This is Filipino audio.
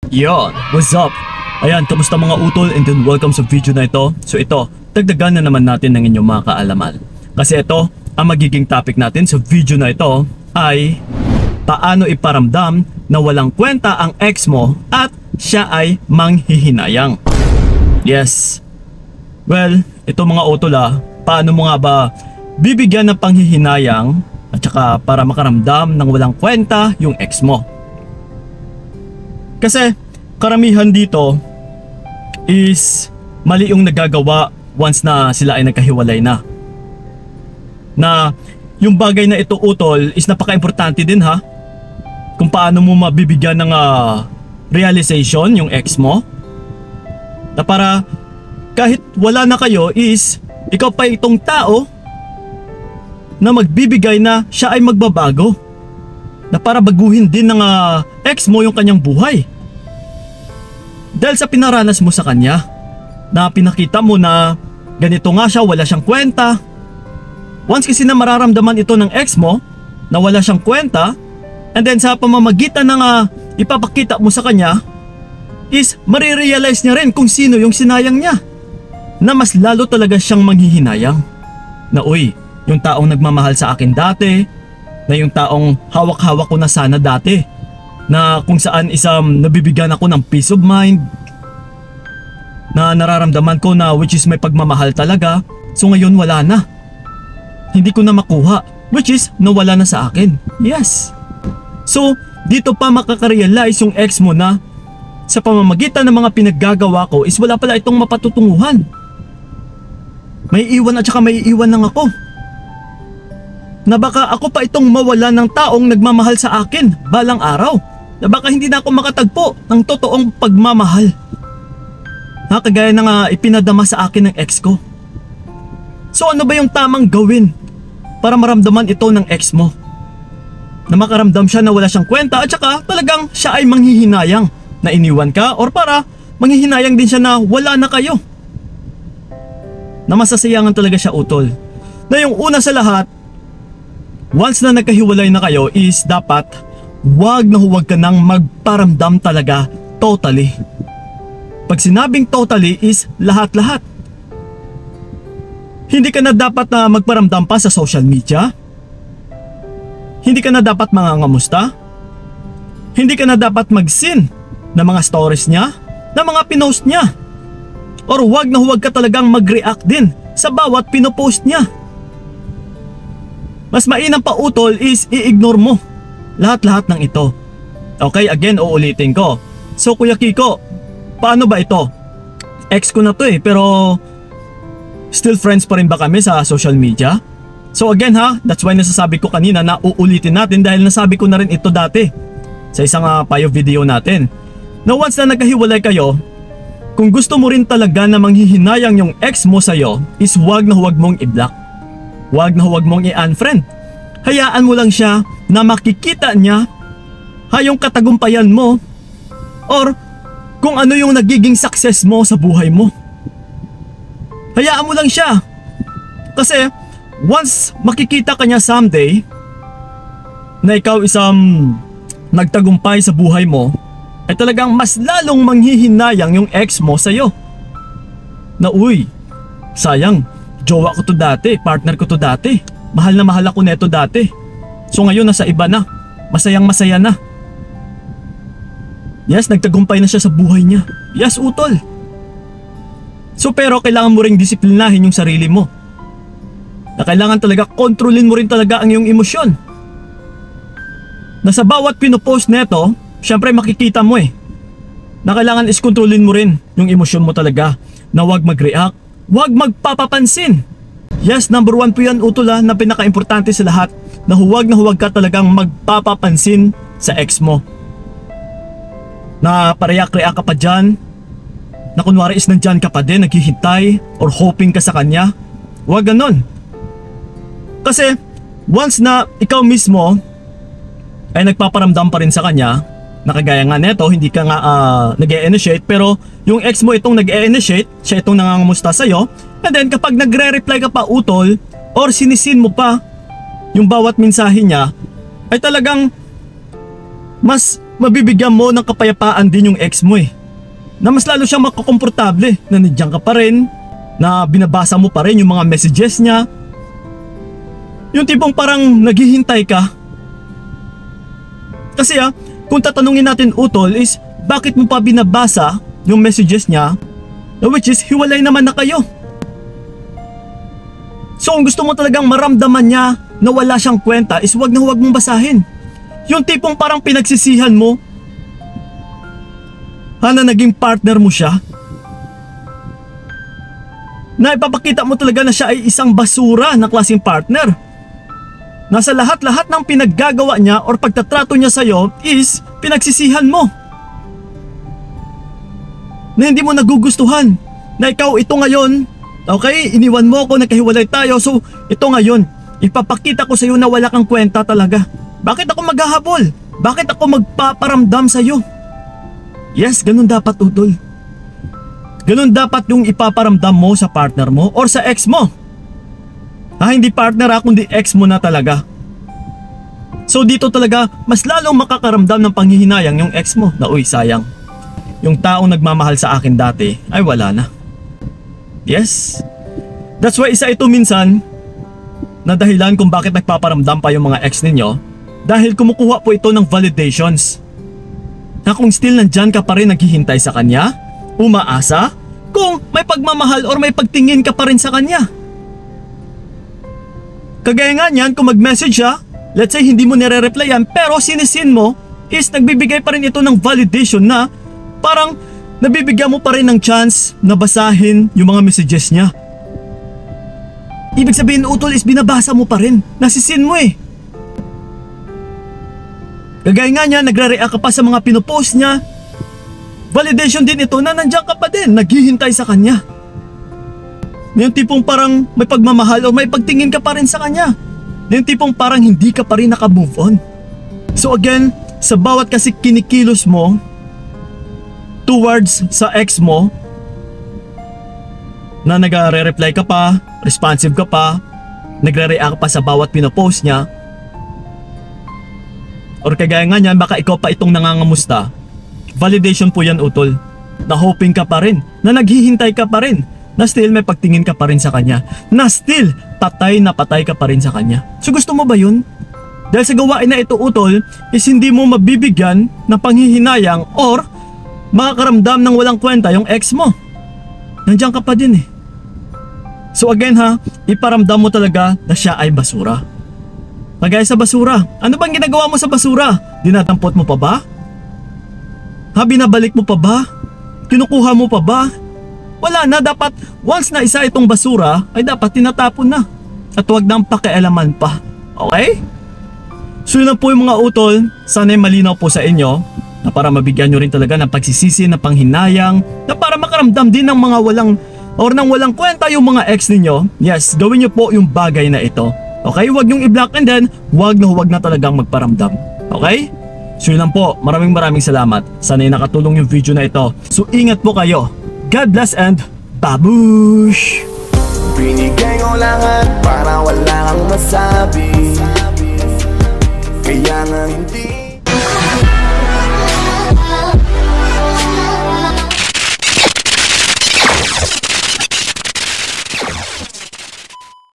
Yon, what's up? Ayan, kamusta mga utol and then welcome sa video na ito. So ito, dagdagan na naman natin ng inyong mga kaalaman. Kasi ito, ang magiging topic natin sa video na ito ay paano iparamdam na walang kwenta ang ex mo at siya ay manghihinayang. Yes. Well, ito mga utol paano mo nga ba bibigyan ng panghihinayang at saka para makaramdam ng walang kwenta yung ex mo? Kasi karamihan dito is mali yung nagagawa once na sila ay nagkahiwalay na. Na yung bagay na ito utol is napaka-importante din kung paano mo mabibigyan ng realization yung ex mo. Na para kahit wala na kayo is ikaw pa itong tao na magbibigay na siya ay magbabago. Na para baguhin din ng ex mo yung kanyang buhay. Dahil sa pinaranas mo sa kanya, na pinakita mo na ganito nga siya, wala siyang kwenta. Once kasi na mararamdaman ito ng ex mo, na wala siyang kwenta, and then sa pamamagitan ng ipapakita mo sa kanya, is marirealize niya rin kung sino yung sinayang niya. Na mas lalo talaga siyang manghihinayang. Na uy, yung taong nagmamahal sa akin dati, na yung taong hawak-hawak ko na sana dati, na kung saan isang nabibigyan ako ng peace of mind, na nararamdaman ko na which is may pagmamahal talaga, so ngayon wala na. Hindi ko na makuha, which is nawala na sa akin. Yes. So dito pa makakarealize yung ex mo na sa pamamagitan ng mga pinaggagawa ko is wala pala itong mapatutunguhan. May iwan at saka may iwan lang ako. Na baka ako pa itong mawala ng taong nagmamahal sa akin balang araw. Na baka hindi na ako makatagpo ng totoong pagmamahal. Kagaya ng ipinadama sa akin ng ex ko. So ano ba yung tamang gawin para maramdaman ito ng ex mo? Na makaramdam siya na wala siyang kwenta at saka talagang siya ay manghihinayang na iniwan ka, or para manghihinayang din siya na wala na kayo. Na masasayangan talaga siya utol. Na yung una sa lahat, once na nagkahiwalay na kayo is dapat huwag ka nang magparamdam talaga totally. Pag sinabing totally is lahat-lahat. Hindi ka na dapat na magparamdam pa sa social media. Hindi ka na dapat mangangamusta. Hindi ka na dapat mag-seen ng mga stories niya, ng mga pinost niya. Or huwag ka talagang mag-react din sa bawat pinopost niya. Mas mainam pa utol is i-ignore mo lahat-lahat ng ito. Okay, again uulitin ko. So Kuya Kiko, paano ba ito? Ex ko na to pero still friends pa rin ba kami sa social media? So again that's why nasasabi ko kanina na uulitin natin dahil nasabi ko na rin ito dati sa isang payo video natin. Na once na nagkahiwalay kayo, kung gusto mo rin talaga na manghihinayang yung ex mo sa'yo is huwag mong i-block. Huwag mong i-unfriend. Hayaan mo lang siya na makikita niya yung katagumpayan mo or kung ano yung nagiging success mo sa buhay mo. Hayaan mo lang siya. Kasi once makikita ka niya someday na ikaw isang nagtagumpay sa buhay mo, ay talagang mas lalong manghihinayang yung ex mo sa'yo. Na uy, sayang, jowa ko to dati, partner ko to dati, mahal na mahal ako neto dati. So ngayon nasa iba na, masayang masaya na. Yes, nagtagumpay na siya sa buhay niya. Yes, utol. So pero kailangan mo ring disiplinahin yung sarili mo. Na kailangan talaga kontrolin mo rin talaga ang iyong emosyon. Na sa bawat pinopost neto, syempre makikita mo na kailangan is kontrolin mo rin yung emosyon mo talaga. Na huwag mag-react, huwag magpapapansin. Yes, number 1 po yan utol na pinaka-importante sa lahat. Na huwag ka talagang magpapapansin sa ex mo. Na pareyak-react ka pa dyan. Na kunwari is nandyan ka pa din, naghihintay or hoping ka sa kanya. Huwag ganon. Kasi once na ikaw mismo ay nagpaparamdam pa rin sa kanya, na kagaya nga neto, hindi ka nga nag-e-initiate pero yung ex mo itong nag-e-initiate, siya itong nangangamusta sa'yo, and then kapag nagre-reply ka pa utol or sinisin mo pa yung bawat mensahe niya, ay talagang mas mabibigyan mo ng kapayapaan din yung ex mo eh. Na mas lalo siyang makakomportable na nandiyan ka pa rin, na binabasa mo pa rin yung mga messages niya. Yung tipong parang naghihintay ka. Kasi kung tatanungin natin utol is bakit mo pa binabasa yung messages niya, which is hiwalay naman na kayo. So kung gusto mo talagang maramdaman niya na wala siyang kwenta is wag na huwag mong basahin. Yung tipong parang pinagsisihan mo na naging partner mo siya, na ipapakita mo talaga na siya ay isang basura na klaseng partner. Nasa lahat-lahat ng pinaggagawa niya or pagtatrato niya sa'yo is pinagsisihan mo. Na hindi mo nagugustuhan. Na ikaw ito ngayon, okay, iniwan mo ako, nagkahiwalay tayo, so ito ngayon, ipapakita ko sa'yo na wala kang kwenta talaga. Bakit ako maghahabol? Bakit ako magpaparamdam sa'yo? Yes, ganun dapat utol. Ganun dapat yung ipaparamdam mo sa partner mo or sa ex mo. Hindi partner kundi ex mo na talaga. So dito talaga mas lalong makakaramdam ng panghihinayang yung ex mo na uy sayang. Yung taong nagmamahal sa akin dati ay wala na. Yes. That's why isa ito minsan na dahilan kung bakit nagpaparamdam pa yung mga ex ninyo, dahil kumukuha po ito ng validations. Na kung still nandyan ka pa rin naghihintay sa kanya, umaasa, kung may pagmamahal or may pagtingin ka pa rin sa kanya. Kagaya nga niyan kung mag-message siya, let's say hindi mo nire-replyan pero sinisin mo, is nagbibigay pa rin ito ng validation na parang nabibigyan mo pa rin ng chance na basahin yung mga messages niya. Ibig sabihin utol is binabasa mo pa rin, nasisin mo eh. Kagaya nga niya, nagre-react ka pa sa mga pinopost niya. Validation din ito na nandiyan ka pa din, naghihintay sa kanya. Yung tipong parang may pagmamahal o may pagtingin ka pa rin sa kanya. Yung tipong parang hindi ka pa rin naka-move on. So again, sa bawat kasi kinikilos mo towards sa ex mo, na nagre-reply ka pa, responsive ka pa, nagre-react ka pa sa bawat pinopost niya, or kagaya nga niyan, baka ikaw pa itong nangangamusta, validation po yan utol, na hoping ka pa rin, na naghihintay ka pa rin, na still may pagtingin ka pa rin sa kanya, na still patay na patay ka pa rin sa kanya. So gusto mo ba yun? Dahil sa gawain na ito utol, is hindi mo mabibigyan ng panghihinayang or makakaramdam ng walang kwenta yung ex mo. Nandiyan ka pa din eh. So again iparamdam mo talaga na siya ay basura. Kagaya sa basura, ano bang ginagawa mo sa basura? Dinadampot mo pa ba? Binabalik mo pa ba? Kinukuha mo pa ba? Wala na, dapat once na isa itong basura ay dapat tinatapon na. At huwag nang pakialaman pa. Okay? So yun na po yung mga utol, sana'y malinaw po sa inyo na para mabigyan nyo rin talaga ng pagsisisi na panghinayang, na para makaramdam din ng mga walang kwenta yung mga ex ninyo. Yes, gawin nyo po yung bagay na ito. Okay, huwag nyong i-block and then huwag na talagang magparamdam. Okay? So yun lang po, maraming salamat. Sana'y nakatulong yung video na ito. So ingat po kayo. God bless and babush! Binigay ko lahat para wala kang masabi, kaya nga hindi